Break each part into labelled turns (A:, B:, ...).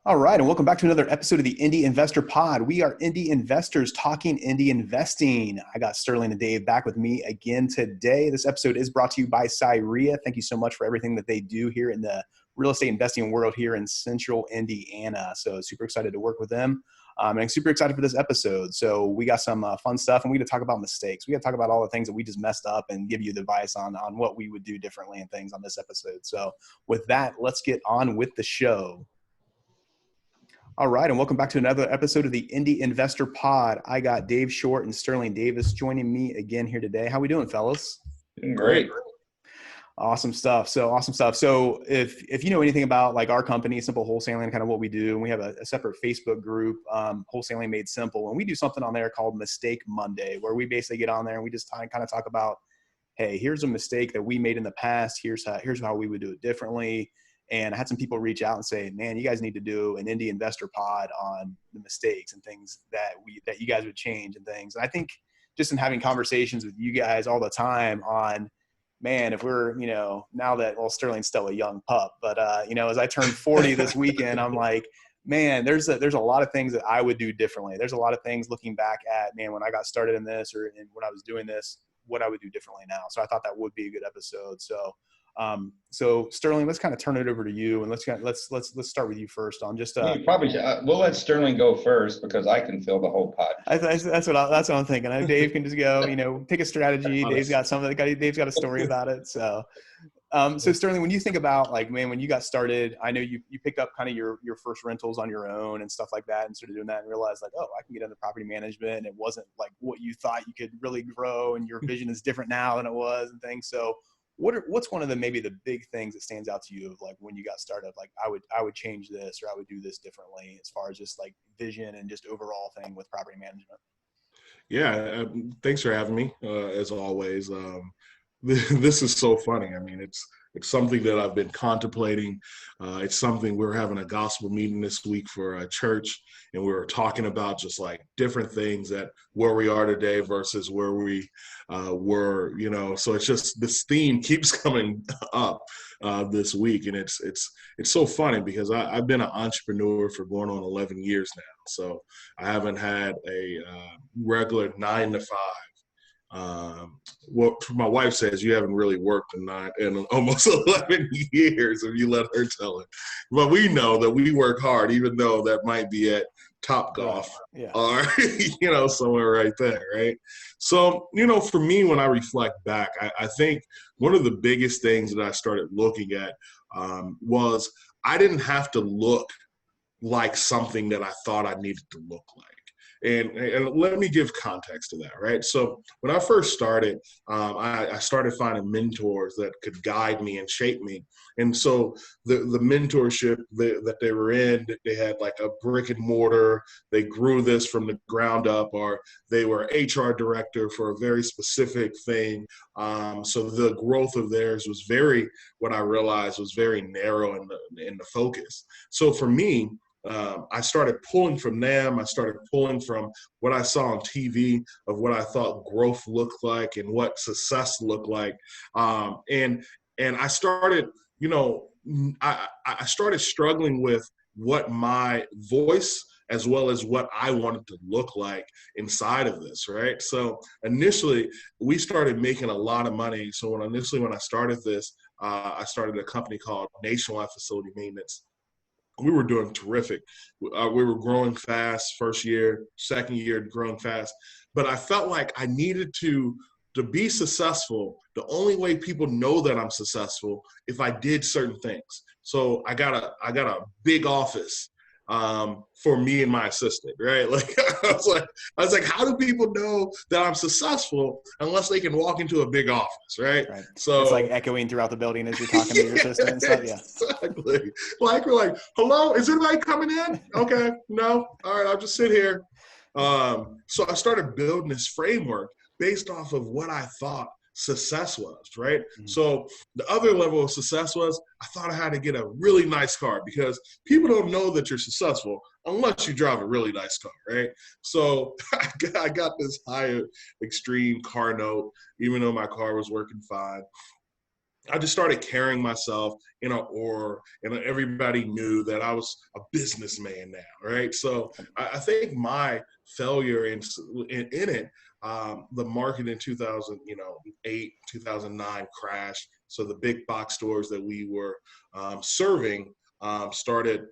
A: All right, and welcome back to another episode of the Indy Investor Pod. We are Indy investors talking Indy investing. I got Sterling and Dave back with me again today. This episode is brought to you by Cyria. Thank you so much for everything that they do here in the real estate investing world here in central Indiana. So super excited to work with them. And I'm super excited for this episode. So we got some fun stuff, and we got to talk about mistakes. We got to talk about all the things that we just messed up and give you the advice on what we would do differently and things on this episode. So with that, let's get on with the show. All right, and welcome back to another episode of the Indy Investor Pod. I got Dave Short and Sterling Davis joining me again here today. How we doing, fellas?
B: Doing great.
A: Awesome stuff. So if you know anything about like our company, Simple Wholesaling, kind of what we do, and we have a separate Facebook group, Wholesaling Made Simple, and we do something on there called Mistake Monday, where we basically get on there and we just kind of talk about, hey, here's a mistake that we made in the past. Here's how we would do it differently. And I had some people reach out and say, man, you guys need to do an Indy Investor Pod on the mistakes and things that you guys would change and things. And I think just in having conversations with you guys all the time on, man, if we're, now that, well, Sterling's still a young pup, but, as I turned 40 this weekend, I'm like, man, there's a lot of things that I would do differently. There's a lot of things looking back at, man, when I got started in this or when I was doing this, what I would do differently now. So I thought that would be a good episode. So Sterling, let's kind of turn it over to you, and let's start with you first on just.
B: You probably should, we'll let Sterling go first because I can fill the whole pod.
A: That's what I'm thinking. Dave can just go, pick a strategy. Dave's got something. Dave's got a story about it. So Sterling, when you think about when you got started, I know you picked up kind of your first rentals on your own and stuff like that, and started doing that and realized I can get into property management, and it wasn't like what you thought you could really grow, and your vision is different now than it was and things. So. What's one of maybe the big things that stands out to you of when you got started, I would change this or I would do this differently as far as just vision and just overall thing with property management?
C: Yeah. Thanks for having me. As always, this is so funny. I mean, it's something that I've been contemplating. It's something we're having a gospel meeting this week for a church, and we were talking about just different things that where we are today versus where we were, So it's just this theme keeps coming up this week, and it's so funny because I've been an entrepreneur for going on 11 years now. So I haven't had a regular 9-to-5. Well, my wife says you haven't really worked in almost 11 years if you let her tell it. But we know that we work hard, even though that might be at Topgolf or, somewhere right there, right? So, for me, when I reflect back, I think one of the biggest things that I started looking at was I didn't have to look like something that I thought I needed to look like. And let me give context to that, right? So when I first started, I started finding mentors that could guide me and shape me. And so the mentorship that they were in, they had a brick and mortar, they grew this from the ground up, or they were HR director for a very specific thing. So the growth of theirs was what I realized was very narrow in the focus. So for me, I started pulling from them. I started pulling from what I saw on TV of what I thought growth looked like and what success looked like. And I started, I started struggling with what my voice as well as what I wanted to look like inside of this, right? So initially, we started making a lot of money. So when I started this, I started a company called Nationwide Facility Maintenance. We were doing terrific. We were growing fast first year, second year growing fast. But I felt like I needed to be successful. The only way people know that I'm successful if I did certain things. So I got a big office for me and my assistant, right? I was like, how do people know that I'm successful unless they can walk into a big office, right?
A: So it's echoing throughout the building as you're talking to your assistant and stuff. Yeah,
C: exactly. We're like, hello, is anybody coming in? Okay, no, all right, I'll just sit here. So I started building this framework based off of what I thought success was, right? Mm-hmm. So the other level of success was I thought I had to get a really nice car because people don't know that you're successful unless you drive a really nice car, right? So I got this higher extreme car note, even though my car was working fine. I just started carrying myself in an aura, and everybody knew that I was a businessman now, right? So I think my failure in it, the market in 2008, 2009 crashed. So the big box stores that we were serving started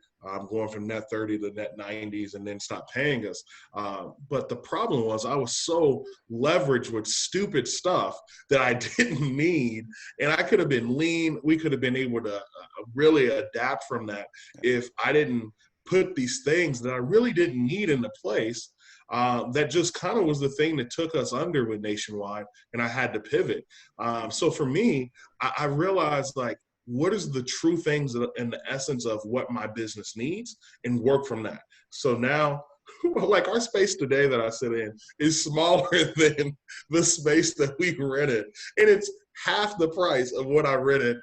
C: going from net 30 to net 90s and then stopped paying us. But the problem was I was so leveraged with stupid stuff that I didn't need, and I could have been lean. We could have been able to really adapt from that if I didn't put these things that I really didn't need into place. That just kind of was the thing that took us under with Nationwide, and I had to pivot. So for me, I realized, like, what is the true things and the essence of what my business needs, and work from that. So now, like, our space today that I sit in is smaller than the space that we rented, and it's half the price of what I rented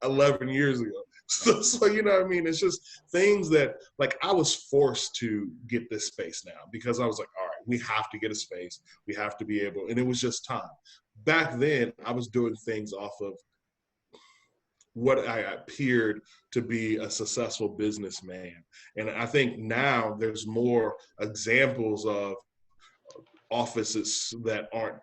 C: 11 years ago. So you know what I mean? It's just things that, like, I was forced to get this space now because I was like, all right, we have to get a space. We have to be able, and it was just time. Back then, I was doing things off of what I appeared to be a successful businessman. And I think now there's more examples of offices that are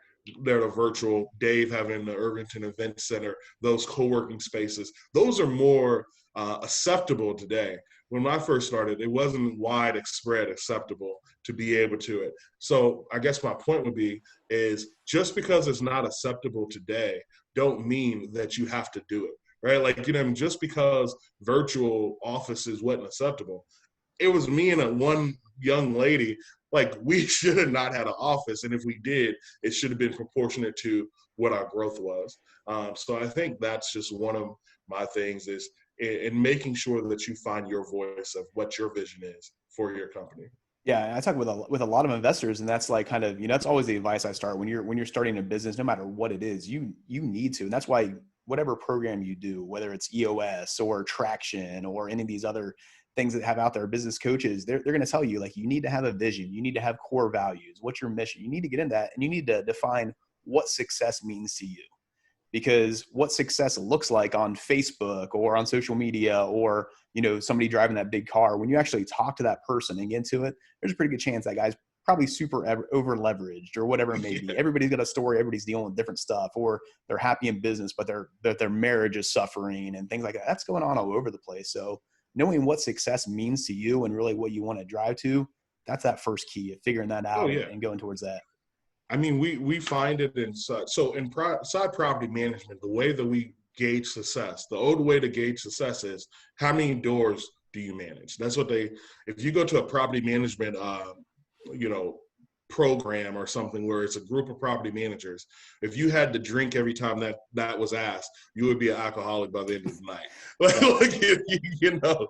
C: virtual. Dave having the Irvington Event Center, those co-working spaces, those are more acceptable today. When I first started, it wasn't widespread acceptable to be able to it. So I guess my point would be is just because it's not acceptable today, don't mean that you have to do it. Right? Like, you know, just because virtual offices wasn't acceptable, it was me and one young lady, like, we should have not had an office. And if we did, it should have been proportionate to what our growth was. So I think that's just one of my things is in making sure that you find your voice of what your vision is for your company.
A: Yeah, I talk with a lot of investors, and that's like kind of, you know, that's always the advice I start when you're starting a business, no matter what it is, you need to, and that's why whatever program you do, whether it's EOS or Traction or any of these other things that have out there, business coaches, they're going to tell you, like, you need to have a vision, you need to have core values, what's your mission, you need to get into that, and you need to define what success means to you. Because what success looks like on Facebook or on social media or, you know, somebody driving that big car, when you actually talk to that person and get into it, there's a pretty good chance that guy's probably super over leveraged or whatever it may be. Everybody's got a story. Everybody's dealing with different stuff, or they're happy in business, but their marriage is suffering and things like that. That's going on all over the place. So knowing what success means to you and really what you want to drive to, that's that first key of figuring that out and going towards that.
C: I mean, we find it in such, so in side property management, the way that we gauge success, the old way to gauge success is how many doors do you manage? That's what if you go to a property management, program or something where it's a group of property managers, if you had to drink every time that was asked, you would be an alcoholic by the end of the night. Like you know,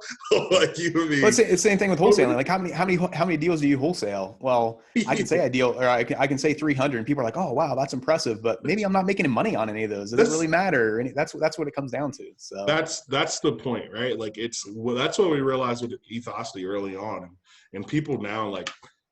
C: like you would be.
A: Well, it's the same thing with wholesaling. Like how many deals do you wholesale? Well, I can say I deal, or I can say 300, and people are like, oh wow, that's impressive, but maybe I'm not making money on any of those. Does it really matter? And that's what it comes down to. So
C: that's the point, right? Like that's what we realized with Ethosity early on, and people now, like,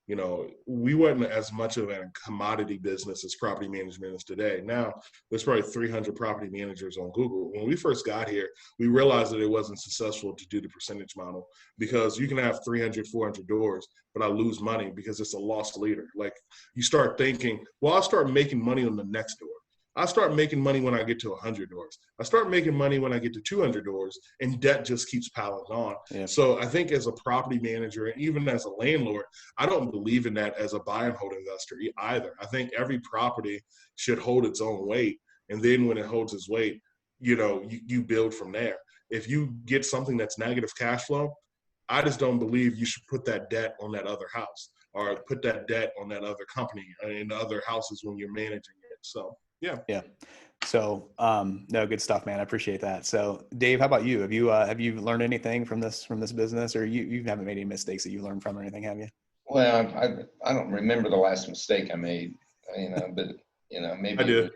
C: you know, we wasn't as much of a commodity business as property management is today. Now, there's probably 300 property managers on Google. When we first got here, we realized that it wasn't successful to do the percentage model because you can have 300, 400 doors, but I lose money because it's a loss leader. Like, you start thinking, well, I'll start making money on the next door. I start making money when I get to 100 doors. I start making money when I get to 200 doors, and debt just keeps piling on. Yeah. So I think as a property manager and even as a landlord, I don't believe in that as a buy and hold investor either. I think every property should hold its own weight. And then when it holds its weight, you know, you build from there. If you get something that's negative cash flow, I just don't believe you should put that debt on that other house or put that debt on that other company and the other houses when you're managing it. So. Yeah.
A: So, no, good stuff, man. I appreciate that. So Dave, how about you? Have you learned anything from this business, or you haven't made any mistakes that you learned from or anything, have you?
B: Well, I don't remember the last mistake I made, you know, but, you know, maybe it was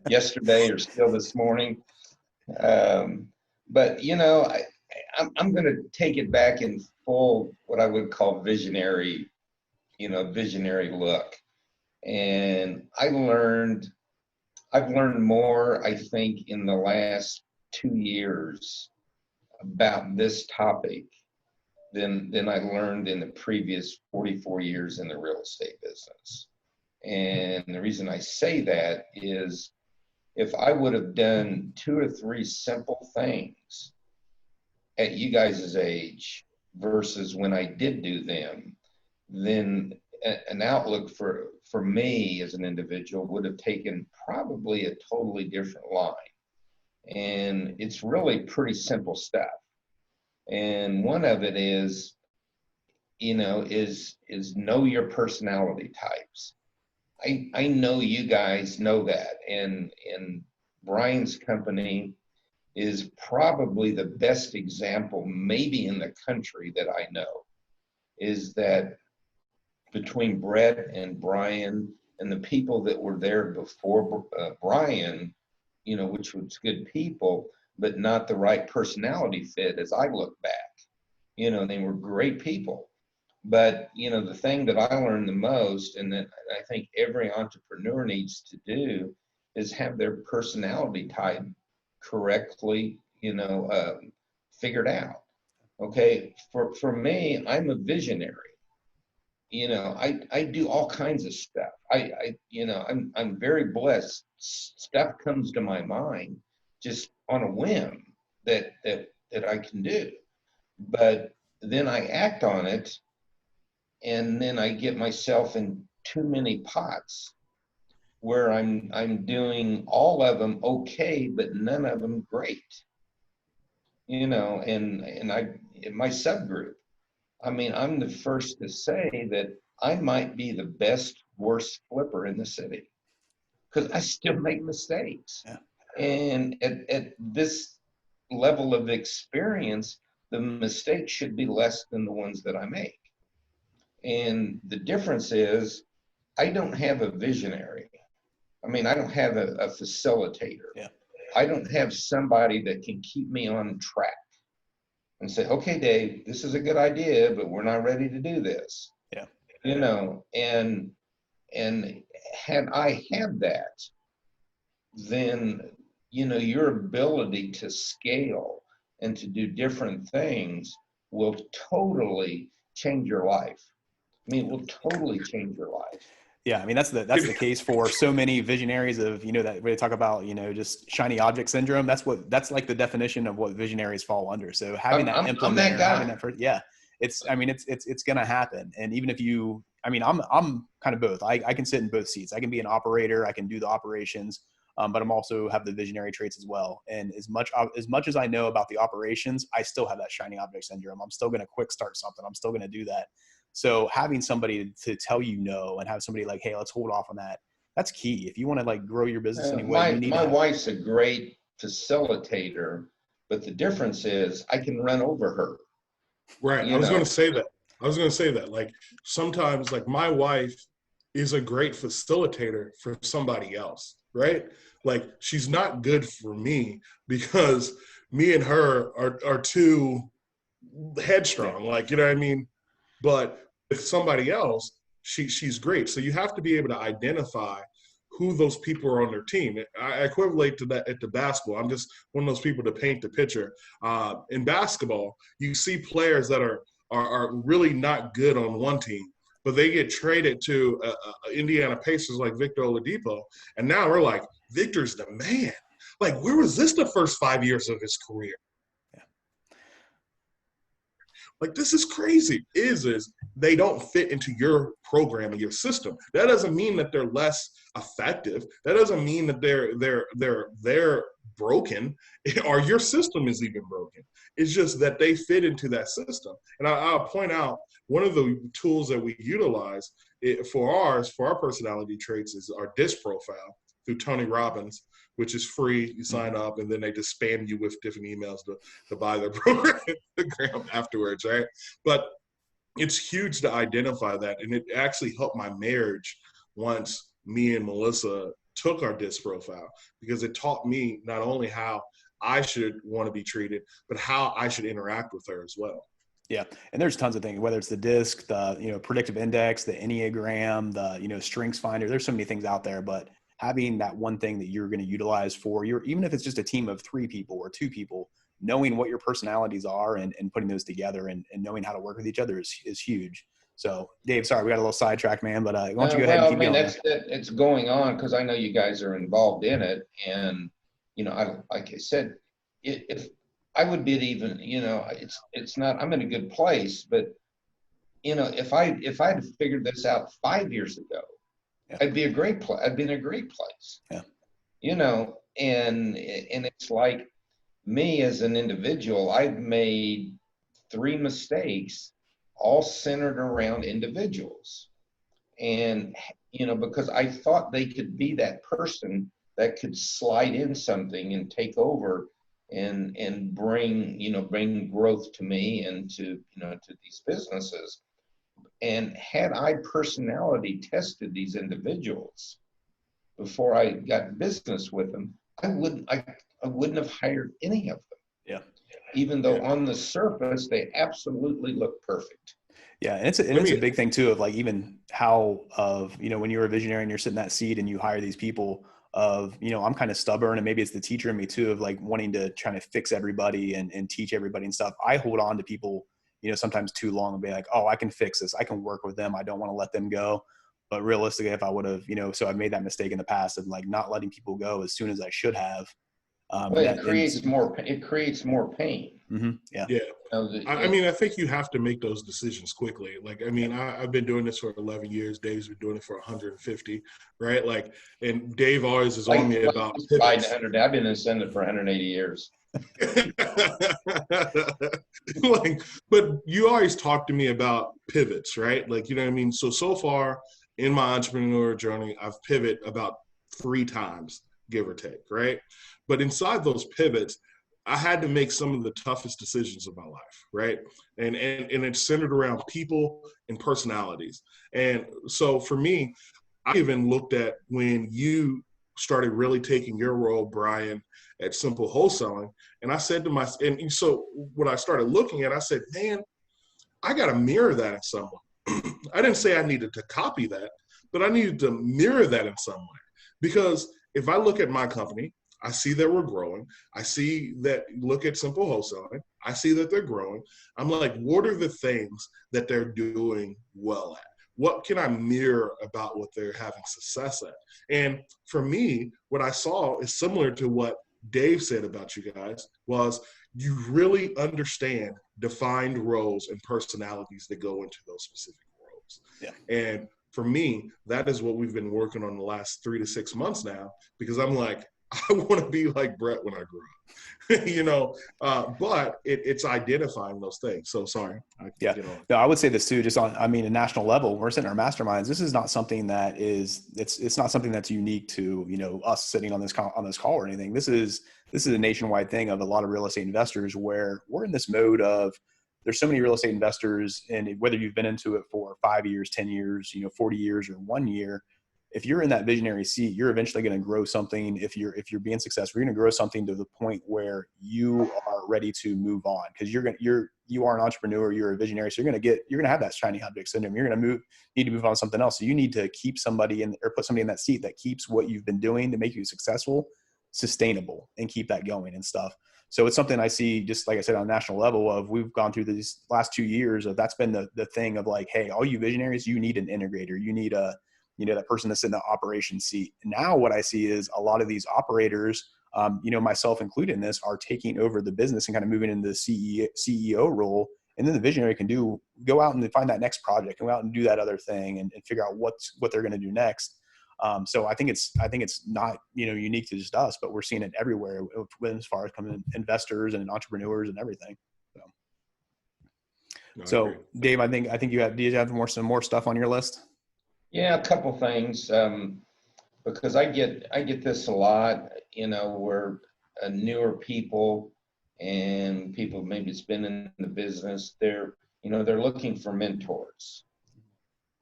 B: yesterday or still this morning. But, you know, I'm going to take it back in full, what I would call visionary look. And I've learned more, I think, in the last 2 years about this topic than I learned in the previous 44 years in the real estate business. And the reason I say that is if I would have done 2 or 3 simple things at you guys' age versus when I did do them, then an outlook for me as an individual would have taken probably a totally different line. And it's really pretty simple stuff. And one of it is, is know your personality types. I know you guys know that. And Brian's company is probably the best example, maybe in the country that I know, is that between Brett and Brian and the people that were there before Brian, which was good people, but not the right personality fit as I look back. They were great people. But, the thing that I learned the most, and that I think every entrepreneur needs to do, is have their personality type correctly, figured out. Okay. For me, I'm a visionary. I do all kinds of stuff. I'm very blessed. Stuff comes to my mind just on a whim that I can do. But then I act on it, and then I get myself in too many pots where I'm doing all of them okay, but none of them great. And I, in my subgroup, I'm the first to say that I might be the best, worst flipper in the city because I still make mistakes.
A: Yeah.
B: And at this level of experience, the mistakes should be less than the ones that I make. And the difference is I don't have a visionary. I don't have a facilitator.
A: Yeah.
B: I don't have somebody that can keep me on track and say, okay, Dave, this is a good idea, but we're not ready to do this.
A: Yeah.
B: And had I had that, then, your ability to scale and to do different things will totally change your life. It will totally change your life.
A: Yeah, that's the case for so many visionaries of, that we talk about, just shiny object syndrome. That's like the definition of what visionaries fall under. So having that implementer, having that first, yeah, it's going to happen. And even if you, I'm kind of both. I can sit in both seats. I can be an operator. I can do the operations, but I'm also have the visionary traits as well. And as much as I know about the operations, I still have that shiny object syndrome. I'm still going to quick start something. I'm still going to do that. So having somebody to tell and have somebody like, hey, let's hold off on that. That's key. If you want to grow your business anyway.
B: My wife's a great facilitator, but the difference is I can run over her.
C: Right. I was going to say that. Like sometimes my wife is a great facilitator for somebody else, right? Like she's not good for me because me and her are too headstrong. Like, you know what I mean? But with somebody else, she's great. So you have to be able to identify who those people are on their team. I equivalent to that at the basketball. I'm just one of those people to paint the picture. In basketball, you see players that are really not good on one team, but they get traded to Indiana Pacers like Victor Oladipo, and now we're like, Victor's the man. Like, where was this the first 5 years of his career? Like, this is crazy. Is they don't fit into your program and your system. That doesn't mean that they're less effective. That doesn't mean that they're broken or your system is even broken. It's just that they fit into that system. And I'll point out one of the tools that we utilize for our personality traits is our DISC profile through Tony Robbins, which is free. You sign up, and then they just spam you with different emails to buy their program afterwards, right? But it's huge to identify that, and it actually helped my marriage once me and Melissa took our DISC profile, because it taught me not only how I should want to be treated, but how I should interact with her as well.
A: Yeah. And there's tons of things, whether it's the DISC, the, predictive index, the Enneagram, the, strengths finder, there's so many things out there, but having that one thing that you're going to utilize for your, even if it's just a team of 3 people or 2 people, knowing what your personalities are and putting those together and knowing how to work with each other is huge. So Dave, sorry, we got a little sidetracked, man, but why don't you go ahead and keep going.
B: It's going on because I know you guys are involved in it. And, like I said, if I would be even, it's not, I'm in a good place, but, if I'd figured this out 5 years ago, yeah, I'd be in a great place.
A: Yeah.
B: And it's like me as an individual, I've made 3 mistakes all centered around individuals. And, because I thought they could be that person that could slide in something and take over and bring growth to me and to these businesses. And had I personality tested these individuals before I got business with them, I wouldn't have hired any of them.
A: Yeah.
B: Even though on the surface they absolutely look perfect.
A: Yeah, and it's a big thing too of like even how when you're a visionary and you're sitting in that seat and you hire these people of, I'm kind of stubborn, and maybe it's the teacher in me too of like wanting to try to fix everybody and teach everybody and stuff. I hold on to people, sometimes too long and be like, oh, I can fix this. I can work with them. I don't want to let them go. But realistically, if I would have, so I've made that mistake in the past of like not letting people go as soon as I should have.
B: It creates more pain.
A: Mm-hmm. Yeah.
C: Yeah. I think you have to make those decisions quickly. Like, I've been doing this for 11 years. Dave's been doing it for 150, right? Like, and Dave always is on me about pivots.
B: I've been in Senate for 180 years.
C: But you always talk to me about pivots, right? Like, So far in my entrepreneur journey, I've pivoted about 3 times, give or take, right? But inside those pivots, I had to make some of the toughest decisions of my life, right? And it's centered around people and personalities. And so for me, I even looked at when you started really taking your role, Brian, at Simple Wholesaling. And I said to myself, and so when I started looking at it, I said, man, I got to mirror that in someone. I didn't say I needed to copy that, but I needed to mirror that in some way. Because if I look at my company, I see that we're growing. I see that, look at Simple Wholesaling. I see that they're growing. I'm like, what are the things that they're doing well at? What can I mirror about what they're having success at? And for me, what I saw is similar to what Dave said about you guys, was you really understand defined roles and personalities that go into those specific roles.
A: Yeah.
C: And for me, that is what we've been working on the last 3 to 6 months now, because I'm like, I want to be like Brett when I grew up, but it's identifying those things. So sorry.
A: No, I would say this too, just on, a national level, we're sitting in our masterminds. This is not something that it's not something that's unique to, us sitting on this call or anything. This is a nationwide thing of a lot of real estate investors where we're in this mode of, there's so many real estate investors, and whether you've been into it for 5 years, 10 years, 40 years or 1 year, if you're in that visionary seat, you're eventually going to grow something. If you're being successful, you're going to grow something to the point where you are ready to move on, because you are an entrepreneur, you're a visionary. So you're going to have that shiny object syndrome. You're going to need to move on to something else. So you need to keep somebody or put somebody in that seat that keeps what you've been doing to make you successful, sustainable, and keep that going and stuff. So it's something I see, just like I said, on a national level of, we've gone through these last 2 years of, that's been the thing of like, hey, all you visionaries, you need an integrator. You need that person that's in the operations seat. Now what I see is a lot of these operators, myself included in this, are taking over the business and kind of moving into the CEO role. And then the visionary can go out and find that next project, go out and do that other thing and figure out what they're going to do next. So I think it's not, unique to just us, but we're seeing it everywhere as far as coming investors and entrepreneurs and everything. So Dave, I think do you have some more stuff on your list?
B: Yeah, a couple things, because I get this a lot, where newer people and people maybe that's been in the business, they're looking for mentors,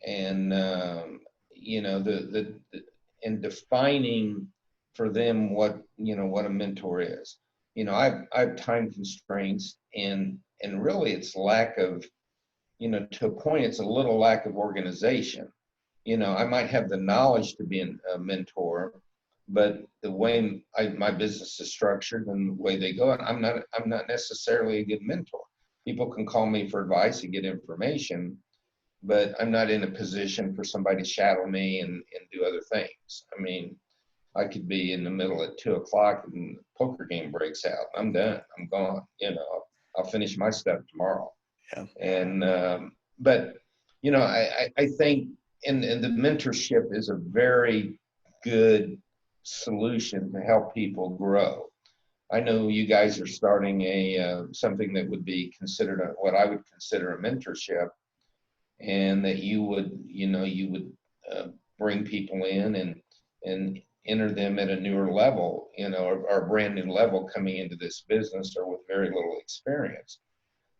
B: and and defining for them what a mentor is. I have time constraints, and really it's lack of, to a point, it's a little lack of organization. I might have the knowledge to be a mentor, but the way my business is structured and the way they go, I'm not necessarily a good mentor. People can call me for advice and get information, but I'm not in a position for somebody to shadow me and do other things. I mean, I could be in the middle at 2:00 and the poker game breaks out. I'm done. I'm gone. I'll finish my stuff tomorrow.
A: Yeah.
B: And but I think and the mentorship is a very good solution to help people grow. I know you guys are starting something that would be considered what I would consider a mentorship, and that you would bring people in and enter them at a newer level, or a brand new level coming into this business or with very little experience.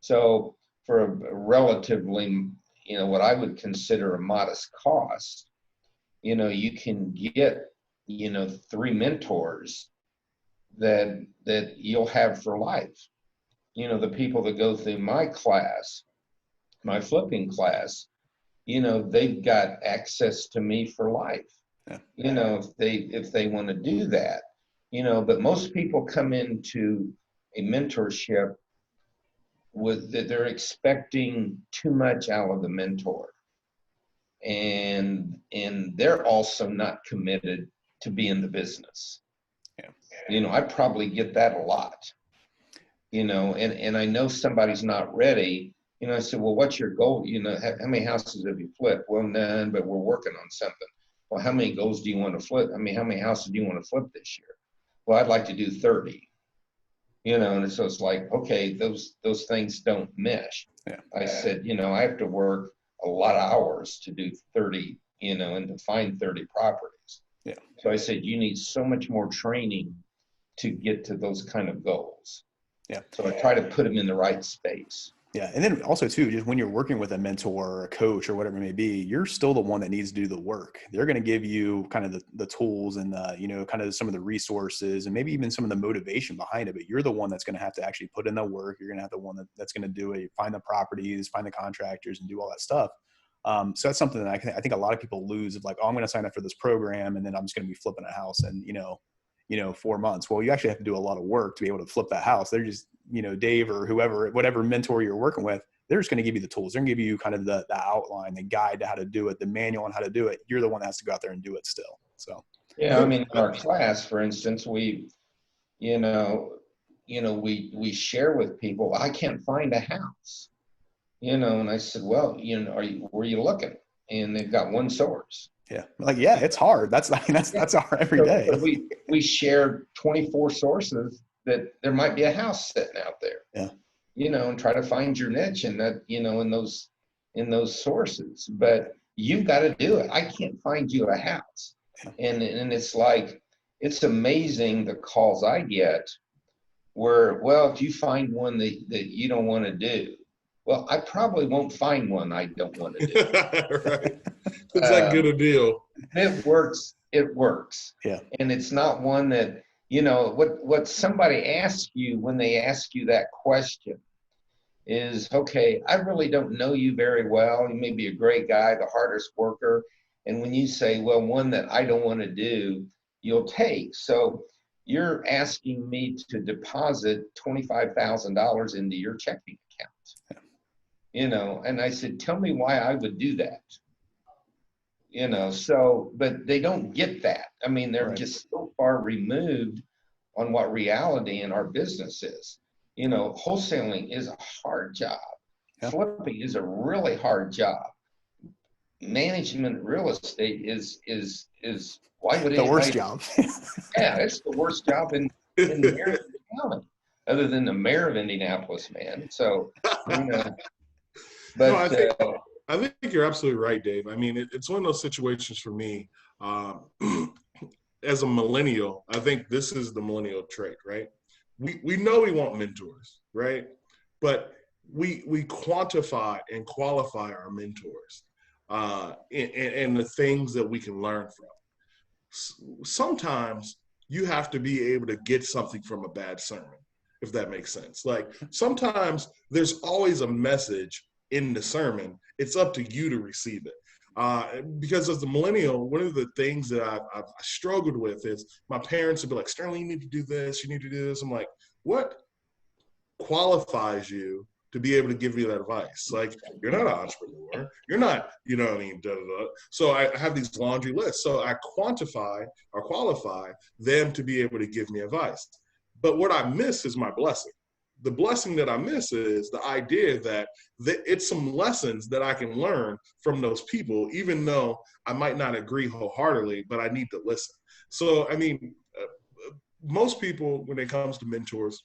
B: So for a relatively, what I would consider a modest cost, you can get, 3 mentors that you'll have for life. The people that go through my class, my flipping class, they've got access to me for life.
A: Yeah.
B: If they want to do that, but most people come into a mentorship with that they're expecting too much out of the mentor, and they're also not committed to be in the business.
A: Yeah.
B: I probably get that a lot, and I know somebody's not ready. I said, well, what's your goal? How many houses have you flipped? Well, none, but we're working on something. Well, how many goals do you want to flip? How many houses do you want to flip this year? Well, I'd like to do 30. And so it's like, okay, those things don't mesh.
A: Yeah.
B: I said, I have to work a lot of hours to do 30, and to find 30 properties.
A: Yeah.
B: So I said, you need so much more training to get to those kind of goals.
A: Yeah.
B: So I try to put them in the right space.
A: Yeah. And then also too, just when you're working with a mentor or a coach or whatever it may be, you're still the one that needs to do the work. They're going to give you kind of the tools and kind of some of the resources and maybe even some of the motivation behind it. But you're the one that's going to have to actually put in the work. You're going to have the one that's going to do it, find the properties, find the contractors, and do all that stuff. So that's something that I think a lot of people lose of like, oh, I'm going to sign up for this program and then I'm just going to be flipping a house in 4 months. Well, you actually have to do a lot of work to be able to flip that house. They're just, Dave or whoever, whatever mentor you're working with, they're just going to give you the tools. They're going to give you kind of the outline, the guide to how to do it, the manual on how to do it. You're the one that has to go out there and do it still. So,
B: yeah, I mean, in our class, for instance, we share with people, I can't find a house, and I said, well, were you looking? And they've got one source.
A: Yeah. Like, yeah, it's hard. That's our every day.
B: So we share 24 sources that there might be a house sitting out there.
A: Yeah.
B: And try to find your niche in that, in those sources. But you've got to do it. I can't find you a house. Yeah. And it's like, it's amazing the calls I get where, well, if you find one that you don't want to do, well, I probably won't find one I don't want to do.
C: Right. It's that good a deal.
B: It works. It works.
A: Yeah.
B: And it's not one that, what somebody asks you when they ask you that question is, okay, I really don't know you very well. You may be a great guy, the hardest worker. And when you say, well, one that I don't want to do, you'll take. So you're asking me to deposit $25,000 into your checking account. Yeah. And I said, tell me why I would do that. But they don't get that. I mean, they're right. Just so far removed on what reality in our business is. Wholesaling is a hard job. Yeah. Flipping is a really hard job. Management real estate is why would
A: the worst job?
B: Yeah, it's the worst job in Marion County, other than the mayor of Indianapolis, man. So, but
C: no, I think you're absolutely right, Dave. I mean, it's one of those situations for me. As a millennial, I think this is the millennial trait, right? We know we want mentors, right? But we quantify and qualify our mentors and the things that we can learn from. Sometimes you have to be able to get something from a bad sermon, if that makes sense. Like sometimes there's always a message in the sermon. It's up to you to receive it. Because as a millennial, one of the things that I've struggled with is my parents would be like, Sterling, you need to do this, you need to do this. I'm like, what qualifies you to be able to give you that advice? Like, you're not an entrepreneur. You're not, you know what I mean? Da, da, da. So I have these laundry lists. So I quantify or qualify them to be able to give me advice. But what I miss is my blessing. The blessing that I miss is the idea that it's some lessons that I can learn from those people, even though I might not agree wholeheartedly, but I need to listen. So, I mean, most people, when it comes to mentors,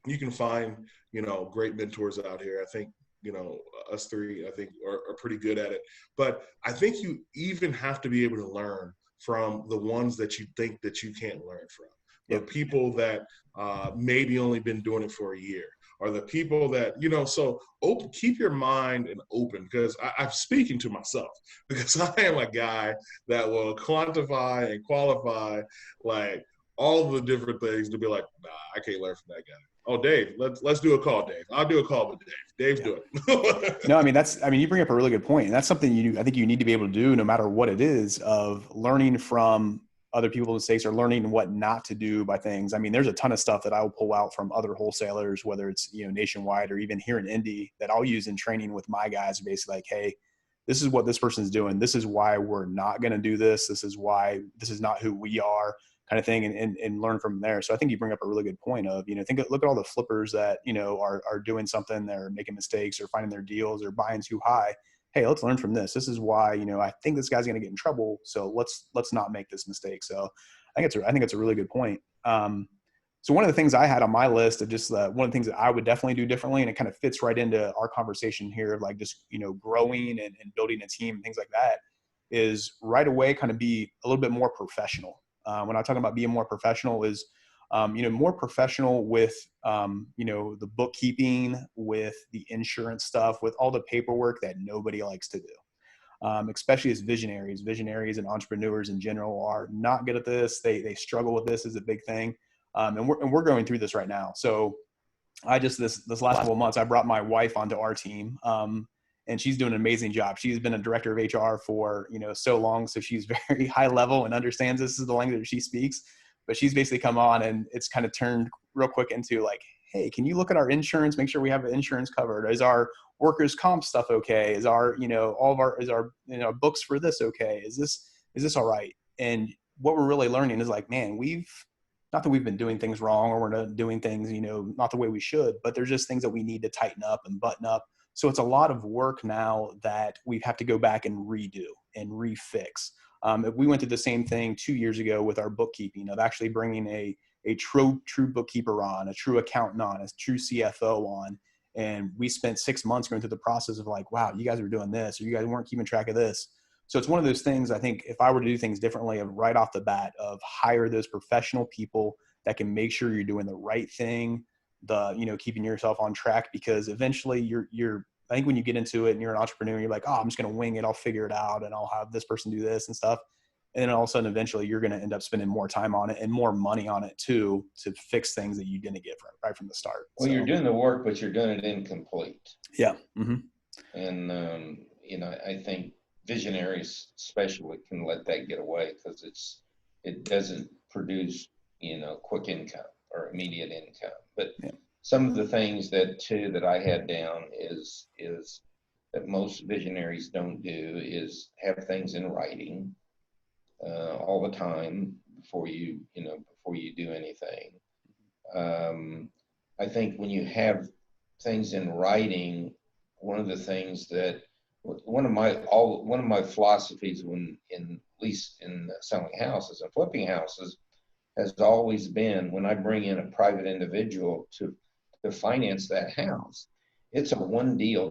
C: you can find, great mentors out here. I think, us three, I think are pretty good at it. But I think you even have to be able to learn from the ones that you think that you can't learn from. The people that maybe only been doing it for a year, or the people that, so keep your mind and open, because I'm speaking to myself, because I am a guy that will quantify and qualify like all the different things to be like, nah, I can't learn from that guy. Oh, Dave, let's do a call, Dave. I'll do a call with Dave. Dave's doing it.
A: No, I mean, you bring up a really good point. And that's something I think you need to be able to do no matter what it is, of learning from other people's mistakes or learning what not to do by things. I mean, there's a ton of stuff that I will pull out from other wholesalers, whether it's, nationwide or even here in Indy, that I'll use in training with my guys. Basically like, hey, this is what this person's doing. This is why we're not going to do this. This is why this is not who we are, kind of thing, and learn from there. So I think you bring up a really good point of, look at all the flippers that, are doing something, they're making mistakes or finding their deals or buying too high. Hey, let's learn from this. This is why, I think this guy's going to get in trouble. So let's not make this mistake. So I think it's a really good point. So one of the things I had on my list of just one of the things that I would definitely do differently, and it kind of fits right into our conversation here of like just, growing and building a team and things like that, is right away kind of be a little bit more professional. When I'm talking about being more professional is, more professional with, the bookkeeping, with the insurance stuff, with all the paperwork that nobody likes to do. Especially as visionaries and entrepreneurs in general are not good at this. They struggle with this as a big thing. And we're going through this right now. So I just, this last couple of months, I brought my wife onto our team. And she's doing an amazing job. She's been a director of HR for, so long. So she's very high level and understands this is the language that she speaks. But she's basically come on, and it's kind of turned real quick into like, hey, can you look at our insurance, make sure we have insurance covered? Is our workers' comp stuff okay? Is our, books for this okay? Is this all right? And what we're really learning is like, man, not that we've been doing things wrong or we're not doing things, not the way we should, but there's just things that we need to tighten up and button up. So it's a lot of work now that we have to go back and redo and refix. We went through the same thing 2 years ago with our bookkeeping, of actually bringing a true bookkeeper on, a true accountant on, a true CFO on. And we spent 6 months going through the process of like, wow, you guys were doing this, or you guys weren't keeping track of this. So it's one of those things, I think, if I were to do things differently, of right off the bat, of hire those professional people that can make sure you're doing the right thing, keeping yourself on track, because eventually I think when you get into it and you're an entrepreneur, you're like, oh, I'm just going to wing it. I'll figure it out and I'll have this person do this and stuff. And then all of a sudden, eventually you're going to end up spending more time on it and more money on it too, to fix things that you didn't get right from the start.
B: Well, you're doing the work, but you're doing it incomplete.
A: Yeah. Mm-hmm.
B: And, I think Visionaries especially can let that get away, because it doesn't produce, quick income or immediate income. But some of the things that I had down is that most visionaries don't do is have things in writing all the time before you do anything. I think when you have things in writing, one of my philosophies at least in selling houses and flipping houses, has always been, when I bring in a private individual to finance that house, it's a one deal.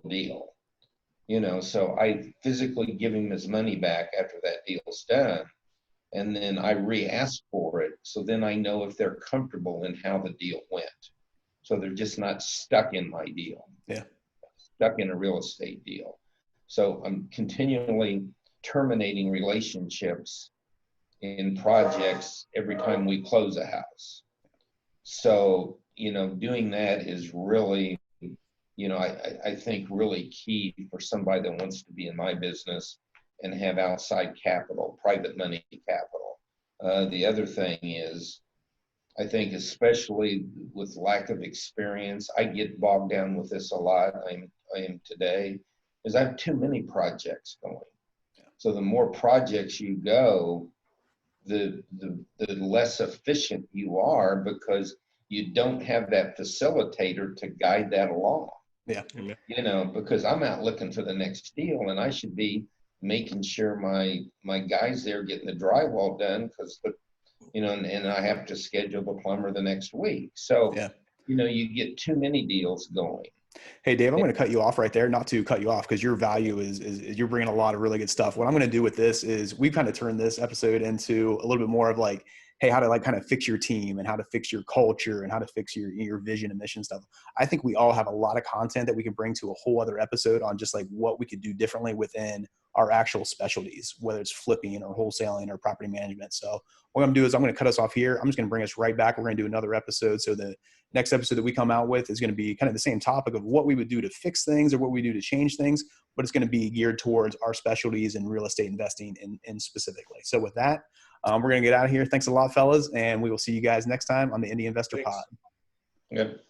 B: So I physically give him his money back after that deal's done, and then I re-ask for it. So then I know if they're comfortable in how the deal went. So they're just not stuck in my deal.
A: Yeah.
B: Stuck in a real estate deal. So I'm continually terminating relationships in projects every time we close a house. So, doing that is really, I think really key for somebody that wants to be in my business, and have outside capital, private money capital. The other thing is, I think especially with lack of experience, I get bogged down with this a lot. I am today, is I have too many projects going. So the more projects you go, the less efficient you are, because you don't have that facilitator to guide that along.
A: Yeah.
B: You know, because I'm out looking for the next deal, and I should be making sure my guys there getting the drywall done, because you know, and I have to schedule the plumber the next week. So, you know, you get too many deals going.
A: Hey, Dave, I'm going to cut you off right there. Not to cut you off, because your value is you're bringing a lot of really good stuff. What I'm going to do with this is we've kind of turned this episode into a little bit more of like, hey, how to like kind of fix your team and how to fix your culture and how to fix your vision and mission stuff. I think we all have a lot of content that we can bring to a whole other episode on just like what we could do differently within our actual specialties, whether it's flipping or wholesaling or property management. So what I'm going to do is I'm going to cut us off here. I'm just going to bring us right back. We're going to do another episode. So the next episode that we come out with is going to be kind of the same topic of what we would do to fix things or what we do to change things, but it's going to be geared towards our specialties in real estate investing in specifically. So with that, we're going to get out of here. Thanks a lot, fellas. And we will see you guys next time on the Indy Investor Pod.
B: Yep.